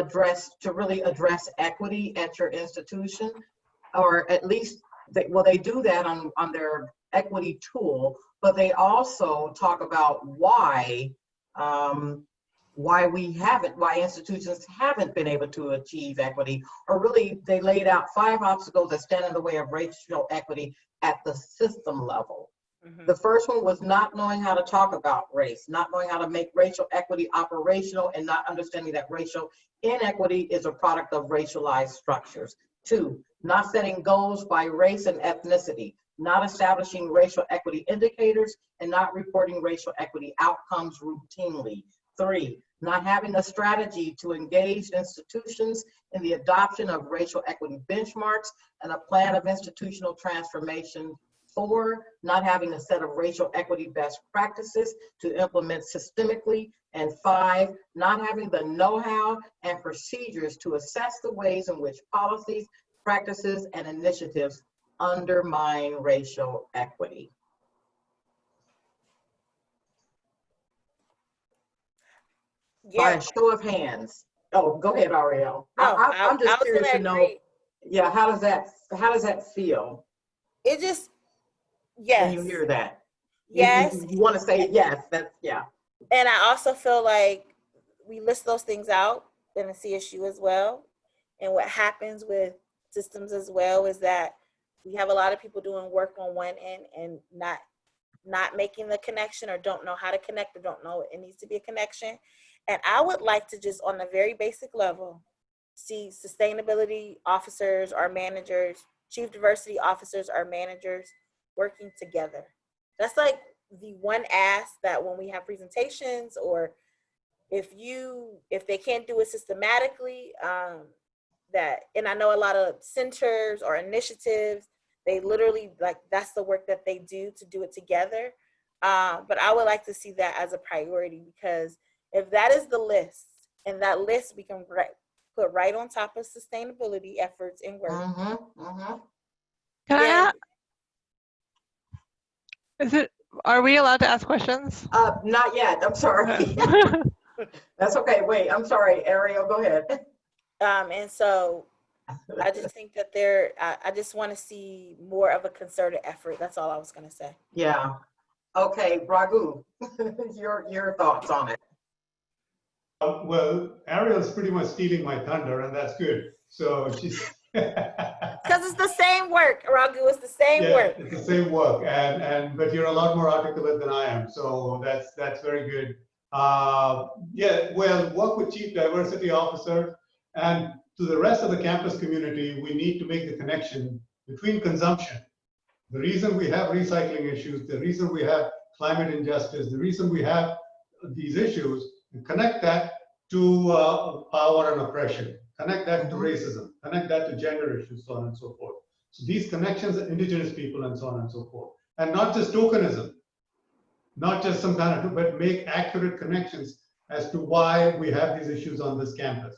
really address equity at your institution, or at least, they do that on their equity tool, but they also talk about why institutions haven't been able to achieve equity, or really they laid out 5 obstacles that stand in the way of racial equity at the system level. The first one was not knowing how to talk about race, not knowing how to make racial equity operational, and not understanding that racial inequity is a product of racialized structures. 2, not setting goals by race and ethnicity, not establishing racial equity indicators, and not reporting racial equity outcomes routinely. 3, not having a strategy to engage institutions in the adoption of racial equity benchmarks and a plan of institutional transformation. 4, not having a set of racial equity best practices to implement systemically. And 5, not having the know-how and procedures to assess the ways in which policies, practices, and initiatives undermine racial equity. By a show of hands. Oh, go ahead, Ariel. No, I'm just curious to know. agree. Yeah, how does that feel? It just, yes. When you hear that, yes, you want to say yes. That's yeah. And I also feel like we list those things out in the CSU as well. And what happens with systems as well is that we have a lot of people doing work on one end and not making the connection, or don't know how to connect, or don't know it needs to be a connection. And I would like to just, on the very basic level, see sustainability officers or managers, chief diversity officers or managers working together. That's like the one ask that when we have presentations, or if they can't do it systematically, and I know a lot of centers or initiatives, they literally, like, that's the work that they do to do it together. But I would like to see that as a priority, because if that is the list, and that list we can put right on top of sustainability efforts and work. Can I ask, are we allowed to ask questions? Not yet, I'm sorry. That's okay, wait, I'm sorry, Ariel, go ahead. And so I just think that I just want to see more of a concerted effort. That's all I was going to say. Yeah. Okay, Raghu, your thoughts on it. Well, Ariel's pretty much stealing my thunder, and that's good. So she's because it's the same work, Raghu. It's the same work. It's the same work, but you're a lot more articulate than I am, so that's very good. Yeah, well, work with chief diversity officer, and to the rest of the campus community, we need to make the connection between consumption. The reason we have recycling issues, the reason we have climate injustice, the reason we have these issues, and connect that to power and oppression, connect that to racism, connect that to gender issues, so on and so forth. So these connections are indigenous people and so on and so forth. And not just tokenism, not just some kind of, but make accurate connections as to why we have these issues on this campus.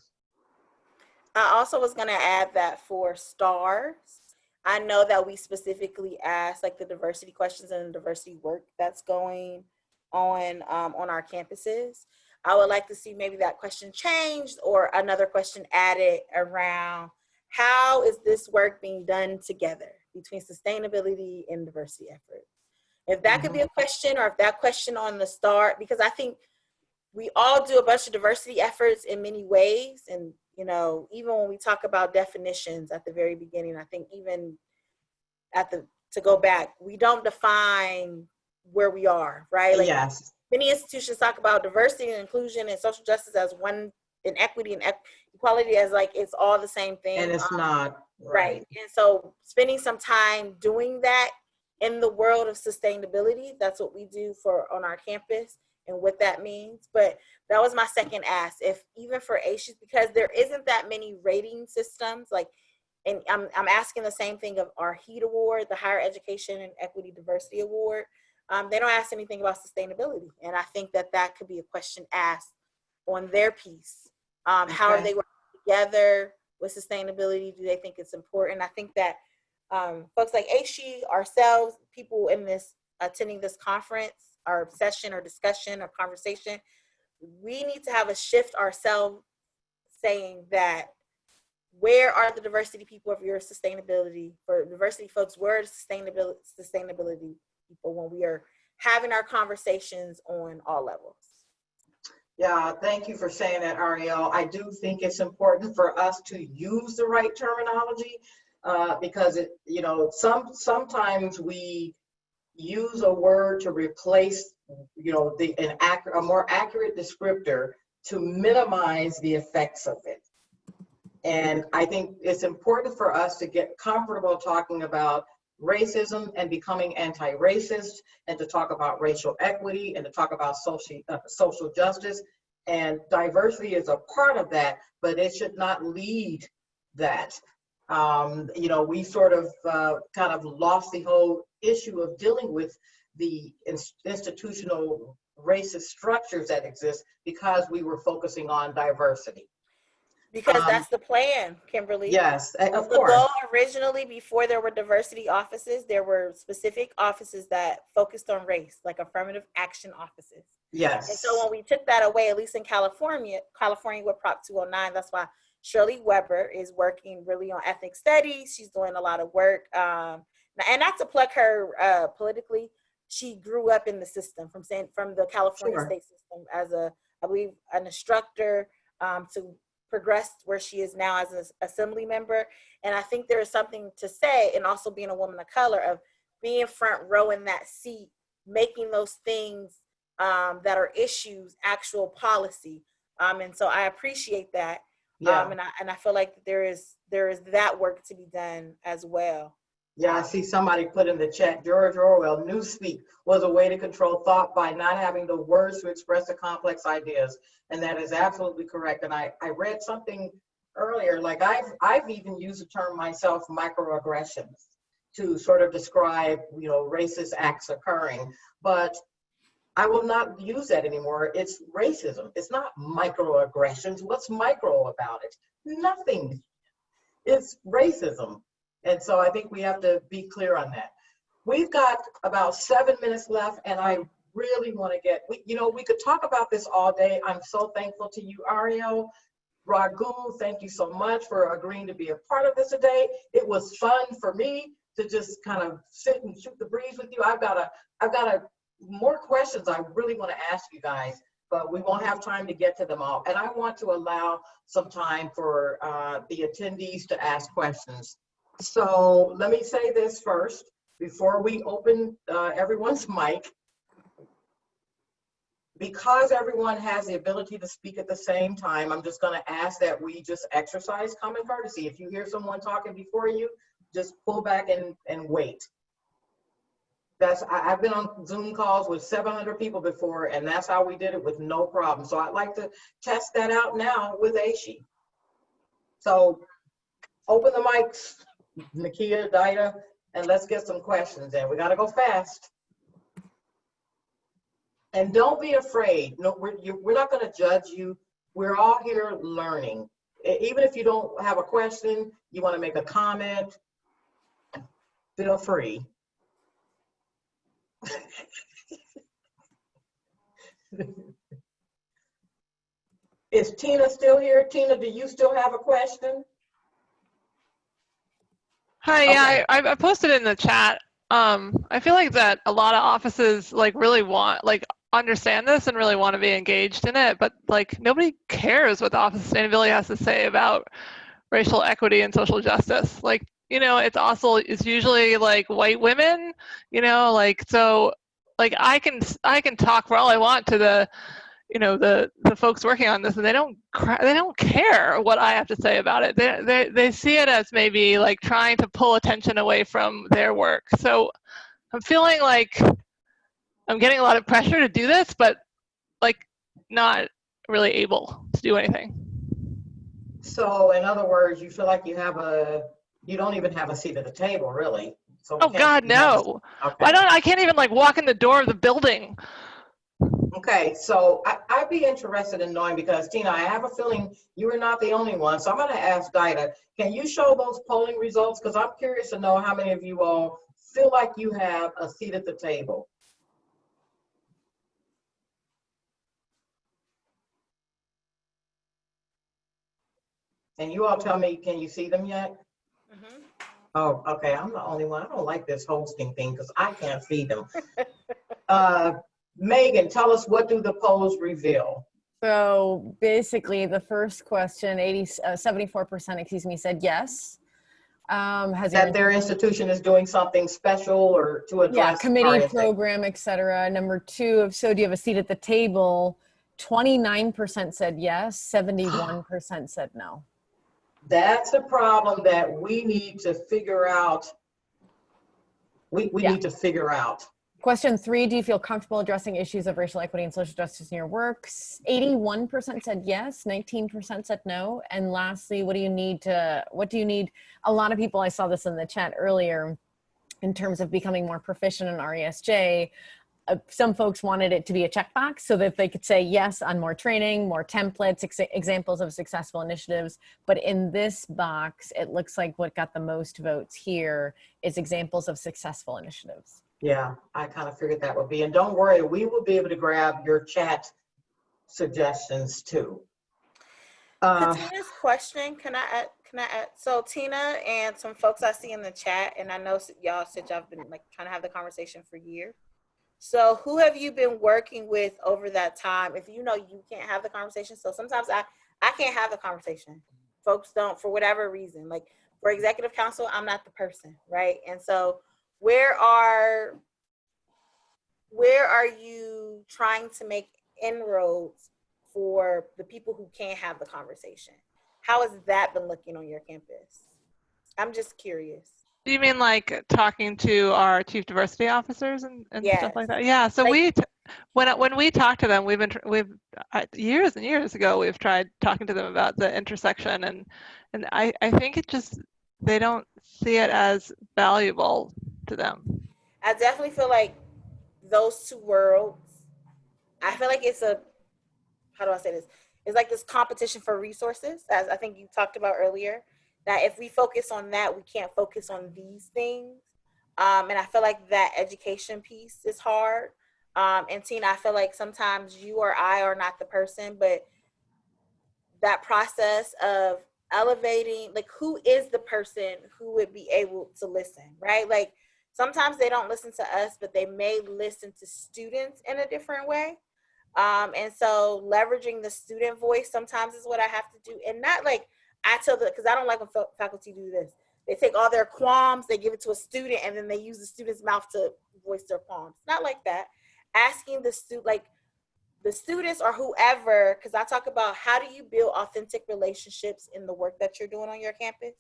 I also was going to add that for STARS, I know that we specifically asked like the diversity questions and the diversity work that's going on our campuses. I would like to see maybe that question changed, or another question added around how is this work being done together between sustainability and diversity efforts. If that could be a question, or if that question on the start, because I think we all do a bunch of diversity efforts in many ways. And, you know, even when we talk about definitions at the very beginning, I think even to go back, we don't define where we are, right? Like, yes. Many institutions talk about diversity and inclusion and social justice as one, and equity and equality as like it's all the same thing. And it's not. Right. And so spending some time doing that in the world of sustainability, that's what we do on our campus and what that means. But that was my second ask. If even for AASHE, because there isn't that many rating systems, like, and I'm asking the same thing of our HEAT award, the Higher Education and Equity Diversity Award. They don't ask anything about sustainability. And I think that could be a question asked on their piece. How are they working together with sustainability? Do they think it's important? I think that folks like AASHE, ourselves, people in this attending this conference, our session or discussion or conversation, we need to have a shift ourselves saying that, where are the diversity people of your sustainability? For diversity folks, where are the sustainability people when we are having our conversations on all levels? Yeah, thank you for saying that, Ariel. I do think it's important for us to use the right terminology because sometimes we use a word to replace, a more accurate descriptor to minimize the effects of it. And I think it's important for us to get comfortable talking about racism and becoming anti-racist, and to talk about racial equity, and to talk about social justice. And diversity is a part of that, but it should not lead that. We sort of kind of lost the whole issue of dealing with the institutional racist structures that exist because we were focusing on diversity. Because that's the plan, Kimberly. Yes, of The course. goal originally, before there were diversity offices, there were specific offices that focused on race, like affirmative action offices. Yes. And so when we took that away, at least in California with Prop 209, that's why Shirley Weber is working really on ethnic studies. She's doing a lot of work. And not to plug her politically, she grew up in the system from the California state system as I believe, an instructor to progress where she is now as an assembly member. And I think there is something to say, and also being a woman of color, of being front row in that seat, making those things that are issues actual policy. And so I appreciate that. Yeah. And I feel like there is that work to be done as well. Yeah, I see somebody put in the chat, George Orwell, newspeak was a way to control thought by not having the words to express the complex ideas. And that is absolutely correct. And I read something earlier, like I've even used the term myself, microaggressions, to sort of describe, racist acts occurring. But I will not use that anymore. It's racism. It's not microaggressions. What's micro about it? Nothing. It's racism. And so I think we have to be clear on that. We've got about 7 minutes left, and I really want to we could talk about this all day. I'm so thankful to you, Ariel. Raghu, thank you so much for agreeing to be a part of this today. It was fun for me to just kind of sit and shoot the breeze with you. I've got more questions I really want to ask you guys, but we won't have time to get to them all. And I want to allow some time for the attendees to ask questions. So let me say this first, before we open everyone's mic. Because everyone has the ability to speak at the same time, I'm just going to ask that we just exercise common courtesy. If you hear someone talking before you, just pull back and wait. I've been on Zoom calls with 700 people before, and that's how we did it with no problem. So I'd like to test that out now with AASHE. So open the mics, Nakia, Daida, and let's get some questions in. We got to go fast. And don't be afraid. No, we're not going to judge you. We're all here learning. Even if you don't have a question, you want to make a comment, feel free. Is Tina still here? Tina, do you still have a question? Hi, yeah, I posted it in the chat. I feel like that a lot of offices really want, understand this and really want to be engaged in it, but nobody cares what the Office of Sustainability has to say about racial equity and social justice. It's usually white women, so I can talk for all I want to the the folks working on this, and they don't care what I have to say about it. They see it as maybe trying to pull attention away from their work. So I'm feeling like I'm getting a lot of pressure to do this, but not really able to do anything. So in other words, you feel like you don't even have a seat at the table, really. So oh God, no. Okay. I can't even walk in the door of the building. Okay, so I'd be interested in knowing, because Tina, I have a feeling you are not the only one. So I'm going to ask Daida, can you show those polling results? Because I'm curious to know how many of you all feel like you have a seat at the table. And you all tell me, can you see them yet? Mhm. Oh, okay, I'm the only one. I don't like this hosting thing because I can't see them. Megan, tell us, what do the polls reveal? So basically, the first question, 74%, excuse me, said yes. Has your That their institution is doing something special or to address committee, RSA? program, etc. Number two, if so, do you have a seat at the table? 29% said yes, 71% said no. That's a problem that we need to figure out. We Yeah. need to figure out. Question three, do you feel comfortable addressing issues of racial equity and social justice in your work? 81% said yes, 19% said no. And lastly, what do you need? A lot of people, I saw this in the chat earlier, in terms of becoming more proficient in RESJ, some folks wanted it to be a checkbox so that they could say yes on more training, more templates, examples of successful initiatives. But in this box, it looks like what got the most votes here is examples of successful initiatives. Yeah, I kind of figured that would be. And don't worry, we will be able to grab your chat suggestions too. To Tina's question, can I add? So Tina and some folks I see in the chat, and I know y'all said y'all been like trying to have the conversation for years. So who have you been working with over that time? If you know you can't have the conversation, so sometimes I can't have the conversation. Folks don't, for whatever reason. Like for executive council, I'm not the person, right? And so where are you trying to make inroads for the people who can't have the conversation? How has that been looking on your campus? I'm just curious. Do you mean like talking to our chief diversity officers and Yes. stuff like that? Yeah. So Like, when we talk to them, we've years and years ago we've tried talking to them about the intersection, and I think it just, they don't see it as valuable to them. I definitely feel like those two worlds, I feel like it's a, how do I say this? It's like this competition for resources, as I think you talked about earlier, that if we focus on that, we can't focus on these things. And I feel like that education piece is hard. And Tina, I feel like sometimes you or I are not the person, but that process of elevating, like who is the person who would be able to listen, right? Like sometimes they don't listen to us, but they may listen to students in a different way. And so leveraging the student voice sometimes is what I have to do. And not like I tell because I don't like when faculty do this. They take all their qualms, they give it to a student, and then they use the student's mouth to voice their qualms. Not like that. Asking the students or whoever, because I talk about how do you build authentic relationships in the work that you're doing on your campus.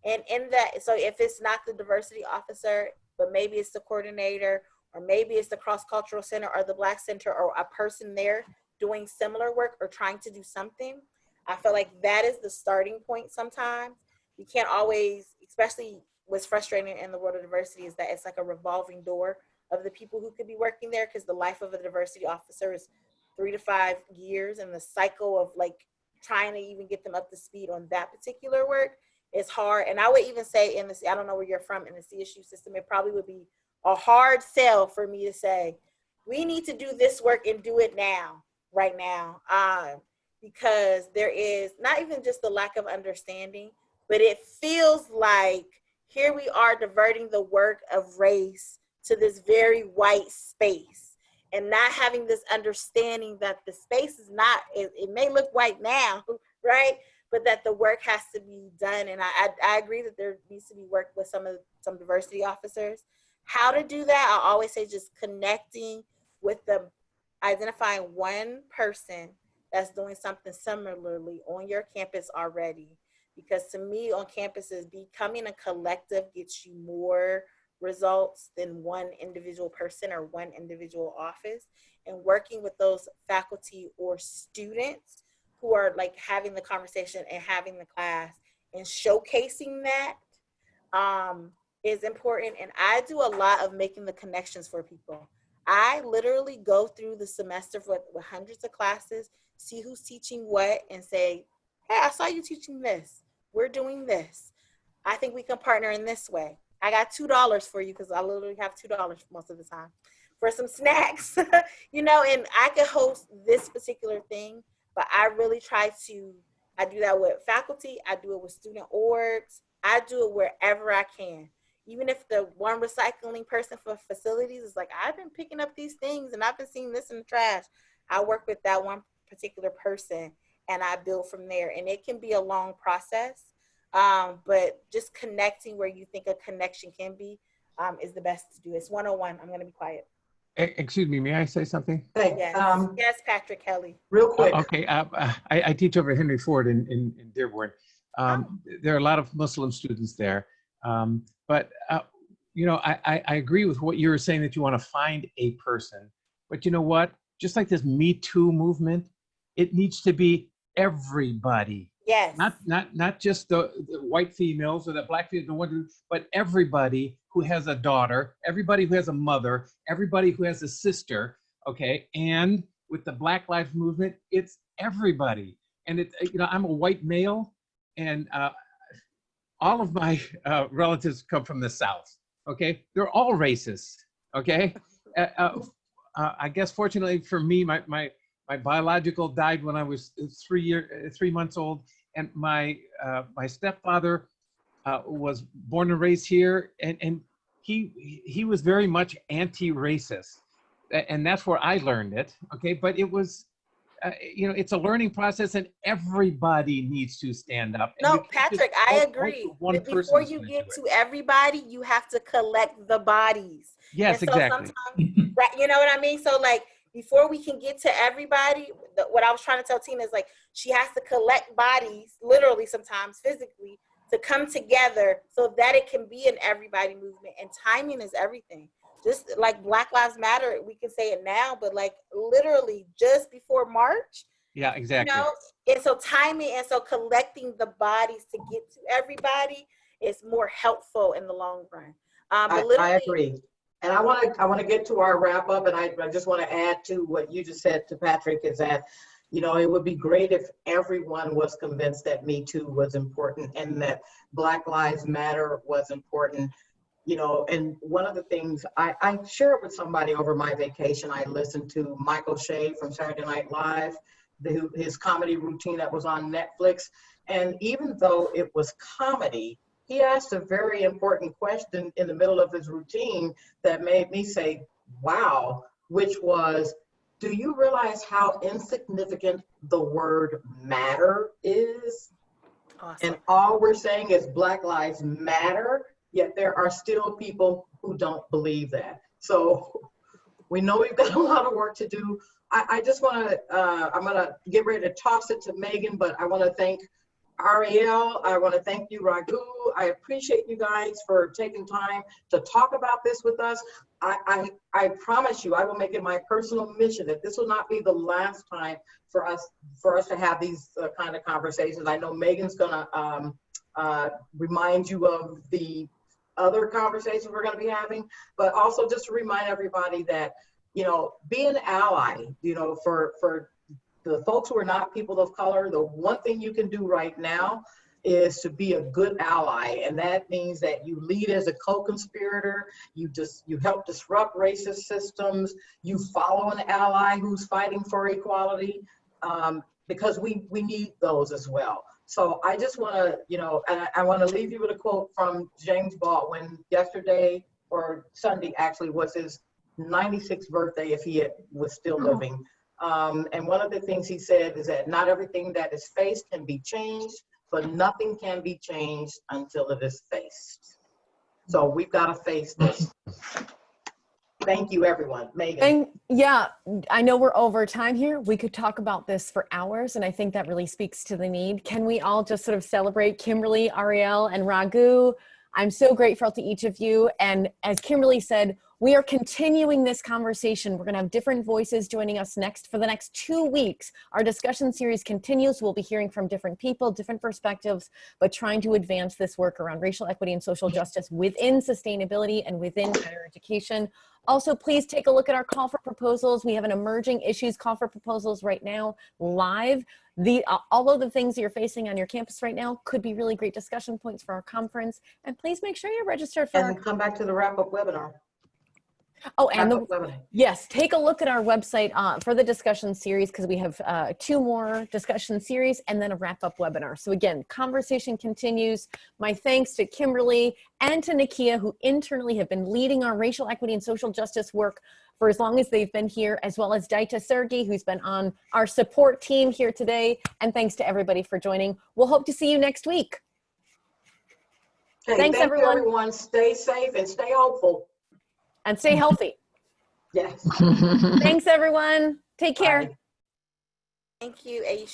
And in that, so if it's not the diversity officer, but maybe it's the coordinator, or maybe it's the cross-cultural center or the Black Center, or a person there doing similar work or trying to do something, I feel like that is the starting point sometimes. You can't always, especially what's frustrating in the world of diversity is that it's like a revolving door of the people who could be working there, because the life of a diversity officer is 3 to 5 years, and the cycle of like trying to even get them up to speed on that particular work is hard. And I would even say in this, I don't know where you're from, in the CSU system, it probably would be a hard sell for me to say, we need to do this work and do it now, right now. Because there is not even just the lack of understanding, but it feels like here we are diverting the work of race to this very white space, and not having this understanding that the space is not, it may look white now, right? But that the work has to be done. And I agree that there needs to be work with some diversity officers. How to do that, I always say just connecting with identifying one person that's doing something similarly on your campus already. Because to me, on campuses, becoming a collective gets you more results than one individual person or one individual office. And working with those faculty or students who are like having the conversation and having the class and showcasing that is important. And I do a lot of making the connections for people. I literally go through the semester with hundreds of classes, see who's teaching what, and say, hey, I saw you teaching this. We're doing this. I think we can partner in this way. I got $2 for you, because I literally have $2 most of the time for some snacks, you know, and I could host this particular thing, but I really try to I do that with faculty. I do it with student orgs. I do it wherever I can. Even if the one recycling person for facilities is like, I've been picking up these things and I've been seeing this in the trash. I work with that one particular person and I build from there. And it can be a long process, but just connecting where you think a connection can be is the best to do. It's 101. I'm going to be quiet. Excuse me, may I say something? Hey, Yes, Patrick Kelly. real quick. Okay, I teach over at Henry Ford in Dearborn. There are a lot of Muslim students there. But, you know, I agree with what you were saying, that you want to find a person. But you know what? Just like this Me Too movement, it needs to be everybody. Yes. Not just the white females or the black females, but everybody who has a daughter, everybody who has a mother, everybody who has a sister, okay? And with the Black Lives Movement, it's everybody. And it, you know, I'm a white male, and all of my relatives come from the South, okay? They're all racist, okay? I guess fortunately for me, my biological died when I was 3 months old, and my stepfather was born and raised here, and he was very much anti-racist, and that's where I learned it, okay? But it was, you know, it's a learning process, and everybody needs to stand up. No, Patrick, I agree. But before you get to everybody, you have to collect the bodies. Yes, and so exactly. Sometimes, right, you know what I mean? So like, before we can get to everybody, what I was trying to tell Tina is like, she has to collect bodies, literally sometimes physically, to come together so that it can be an everybody movement. And timing is everything. Just like Black Lives Matter, we can say it now, but like literally just before March. Yeah, exactly. You know? And so timing and so collecting the bodies to get to everybody is more helpful in the long run. I agree. And I want to get to our wrap up, and I just want to add to what you just said to Patrick, is that, you know, it would be great if everyone was convinced that Me Too was important and that Black Lives Matter was important. You know, and one of the things I shared with somebody over my vacation, I listened to Michael Shea from Saturday Night Live, his comedy routine that was on Netflix. And even though it was comedy, he asked a very important question in the middle of his routine that made me say, wow, which was, do you realize how insignificant the word matter is? Awesome. And all we're saying is Black Lives Matter, yet there are still people who don't believe that. So we know we've got a lot of work to do. I just want to, I'm going to get ready to toss it to Megan, but I want to thank Ariel, I want to thank you, Raghu. I appreciate you guys for taking time to talk about this with us. I promise you, I will make it my personal mission that this will not be the last time for us to have these kind of conversations. I know Megan's gonna remind you of the other conversations we're gonna be having, but also just to remind everybody that, you know, be an ally, you know, for the folks who are not people of color. The one thing you can do right now is to be a good ally. And that means that you lead as a co-conspirator, you help disrupt racist systems, you follow an ally who's fighting for equality, because we need those as well. So I just want to, you know, and I want to leave you with a quote from James Baldwin. Yesterday, or Sunday actually, was his 96th birthday if he was still living. And one of the things he said is that not everything that is faced can be changed, but nothing can be changed until it is faced. So we've got to face this. Thank you, everyone. Megan. And yeah, I know we're over time here. We could talk about this for hours, and I think that really speaks to the need. Can we all just sort of celebrate Kimberly, Ariel, and Raghu? I'm so grateful to each of you. And as Kimberly said, we are continuing this conversation. We're going to have different voices joining us next for the next 2 weeks. Our discussion series continues. We'll be hearing from different people, different perspectives, but trying to advance this work around racial equity and social justice within sustainability and within higher education. Also, please take a look at our call for proposals. We have an emerging issues call for proposals right now, live. All of the things that you're facing on your campus right now could be really great discussion points for our conference. And please make sure you're registered for and come back to the wrap-up webinar. Oh, and Webinar. yes, take a look at our website for the discussion series, because we have 2 more discussion series and then a wrap-up webinar. So again, conversation continues. My thanks to Kimberly and to Nakia, who internally have been leading our racial equity and social justice work for as long as they've been here, as well as Daita Sergey, who's been on our support team here today. And thanks to everybody for joining. We'll hope to see you next week. Okay, Thanks, thank you, everyone. everyone. Stay safe and stay hopeful. And stay healthy. Yes. Thanks, everyone. Take care. Bye. Thank you, AASHE.